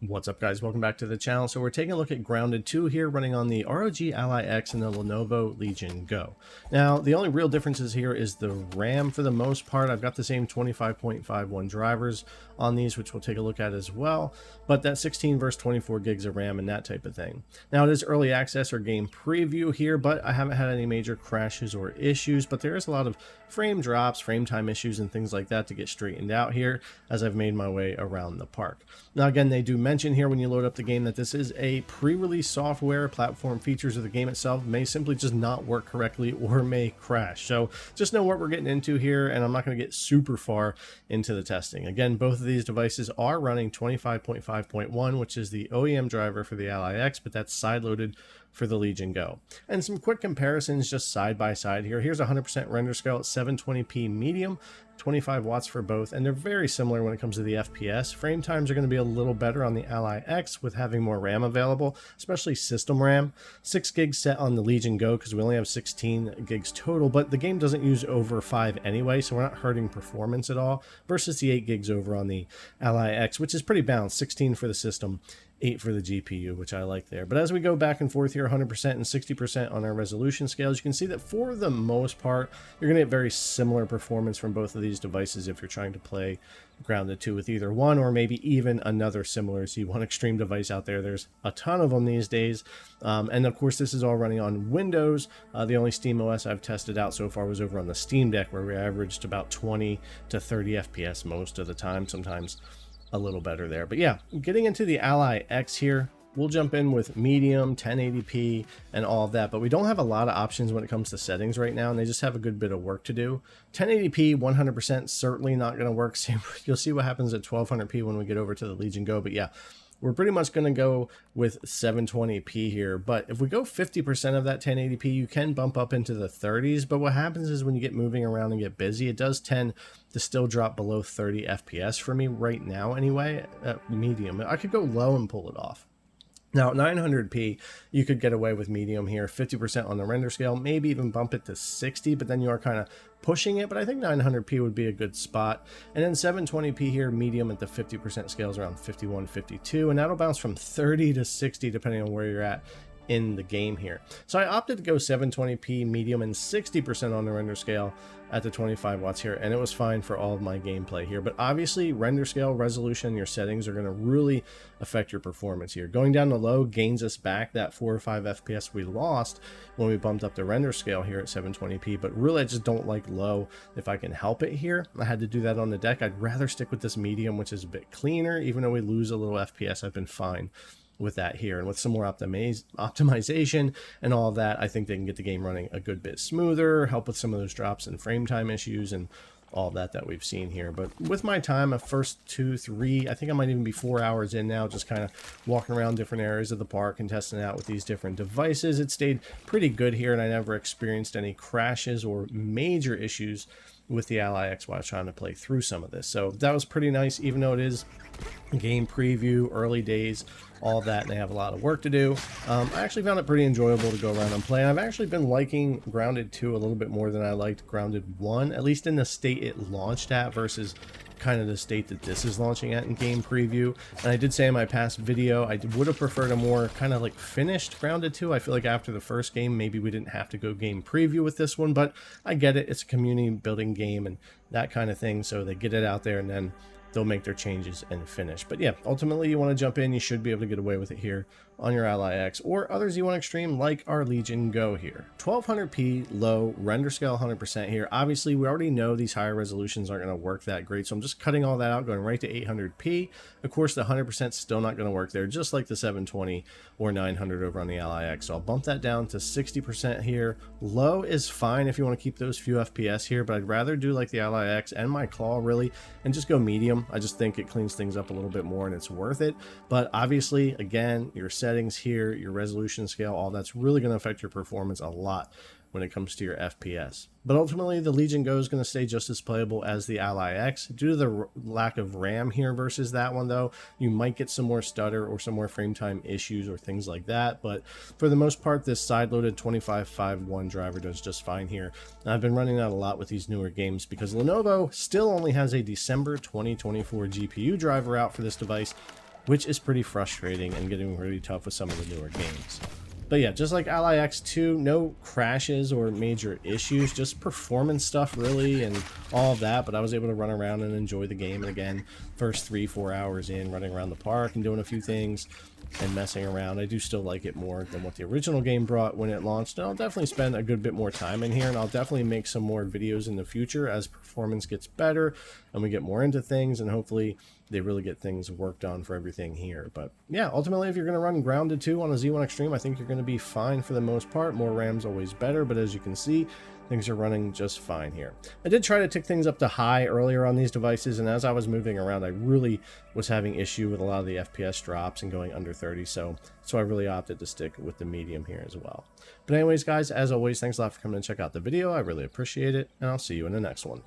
What's up, guys? Welcome back to the channel. So we're taking a look at Grounded 2 here, running on the ROG Ally X and the Lenovo Legion Go. Now, the only real differences here is the RAM for the most part. I've got the same 25.51 drivers on these, which we'll take a look at as well, but that 16 versus 24 gigs of RAM and that type of thing. Now, it is early access or game preview here, but I haven't had any major crashes or issues, but there is a lot of frame drops, frame time issues, and things like that to get straightened out here as I've made my way around the park. Now, again, they do mention here when you load up the game that this is a pre-release software. Platform features of the game itself may simply just not work correctly or may crash. So just know what we're getting into here, and I'm not going to get super far into the testing. Again, both of these devices are running 25.5.1, which is the OEM driver for the Ally X, but that's side-loaded for the Legion Go. And some quick comparisons just side by side here. Here's 100% render scale at 720p medium, 25 watts for both, and they're very similar when it comes to the FPS. Frame times are going to be a little better on the Ally X with having more RAM available, especially system RAM. 6 gigs set on the Legion Go because we only have 16 gigs total, but the game doesn't use over 5 anyway, so we're not hurting performance at all, versus the 8 gigs over on the Ally X, which is pretty balanced, 16 for the system, 8 for the GPU, which I like there. But as we go back and forth here, 100% and 60% on our resolution scales, you can see that for the most part, you're going to get very similar performance from both of these devices if you're trying to play Grounded 2 with either one, or maybe even another similar C1 Extreme device out there. There's a ton of them these days. And of course, this is all running on Windows. The only SteamOS I've tested out so far was over on the Steam Deck, where we averaged about 20 to 30 FPS most of the time, sometimes a little better there. But yeah, getting into the Ally X here, we'll jump in with medium, 1080p, and all of that, but we don't have a lot of options when it comes to settings right now, and they just have a good bit of work to do. 1080p, 100% certainly not going to work. You'll see what happens at 1200p when we get over to the Legion Go, but yeah, we're pretty much going to go with 720p here. But if we go 50% of that 1080p, you can bump up into the 30s. But what happens is when you get moving around and get busy, it does tend to still drop below 30 FPS for me right now anyway, at medium. I could go low and pull it off. Now, 900p, you could get away with medium here, 50% on the render scale, maybe even bump it to 60, but then you are kind of pushing it, but I think 900p would be a good spot. And then 720p here, medium at the 50% scales around 51, 52, and that'll bounce from 30 to 60 depending on where you're at in the game here. So I opted to go 720p medium and 60% on the render scale at the 25 watts here, and it was fine for all of my gameplay here. But obviously render scale, resolution, your settings are going to really affect your performance here. Going down to low gains us back that 4 or 5 FPS we lost when we bumped up the render scale here at 720p, but really I just don't like low if I can help it here. I had to do that on the deck. I'd rather stick with this medium, which is a bit cleaner. Even though we lose a little FPS, I've been fine with that here, and with some more optimization and all of that, I think they can get the game running a good bit smoother, help with some of those drops and frame time issues and all that we've seen here. But with my time, a first 2-3, I think I might even be 4 hours in now, just kind of walking around different areas of the park and testing out with these different devices. It stayed pretty good here, and I never experienced any crashes or major issues with the Ally X while I was trying to play through some of this. So that was pretty nice, even though it is game preview, early days, all that, and they have a lot of work to do. I actually found it pretty enjoyable to go around and play. I've actually been liking Grounded 2 a little bit more than I liked Grounded 1, at least in the state it launched at versus kind of the state that this is launching at in game preview. And I did say in my past video I would have preferred a more kind of like finished Grounded 2. I feel like after the first game maybe we didn't have to go game preview with this one, but I get it, it's a community building game and that kind of thing, so they get it out there and then they'll make their changes and finish. But yeah, ultimately you want to jump in, you should be able to get away with it here on your Ally X or other Z1 Extreme like our Legion Go here. 1200p low, render scale 100% here. Obviously we already know these higher resolutions aren't going to work that great, so I'm just cutting all that out, going right to 800p. Of course the 100% still not going to work there, just like the 720 or 900 over on the Ally X. So I'll bump that down to 60% here. Low is fine if you want to keep those few FPS here, but I'd rather do like the Ally X and my Claw really and just go medium. I just think it cleans things up a little bit more and it's worth it. But obviously, again, your settings here, your resolution scale, all that's really going to affect your performance a lot when it comes to your FPS. But ultimately, the Legion Go is going to stay just as playable as the Ally X. Due to the lack of RAM here versus that one, though, you might get some more stutter or some more frame time issues or things like that. But for the most part, this side-loaded 2551 driver does just fine here. And I've been running that a lot with these newer games because Lenovo still only has a December 2024 GPU driver out for this device. which is pretty frustrating and getting really tough with some of the newer games. But yeah, just like Ally X2, no crashes or major issues, just performance stuff really and all of that. But I was able to run around and enjoy the game. And again, first 3-4 hours in, running around the park and doing a few things and messing around. I do still like it more than what the original game brought when it launched. And I'll definitely spend a good bit more time in here, and I'll definitely make some more videos in the future as performance gets better and we get more into things, and hopefully they really get things worked on for everything here. But yeah, ultimately, if you're going to run Grounded 2 on a Z1 Extreme, I think you're going to be fine for the most part. More RAM's always better, but as you can see, things are running just fine here. I did try to tick things up to high earlier on these devices, and as I was moving around, I really was having issue with a lot of the FPS drops and going under 30, so I really opted to stick with the medium here as well. But anyways, guys, as always, thanks a lot for coming and check out the video. I really appreciate it, and I'll see you in the next one.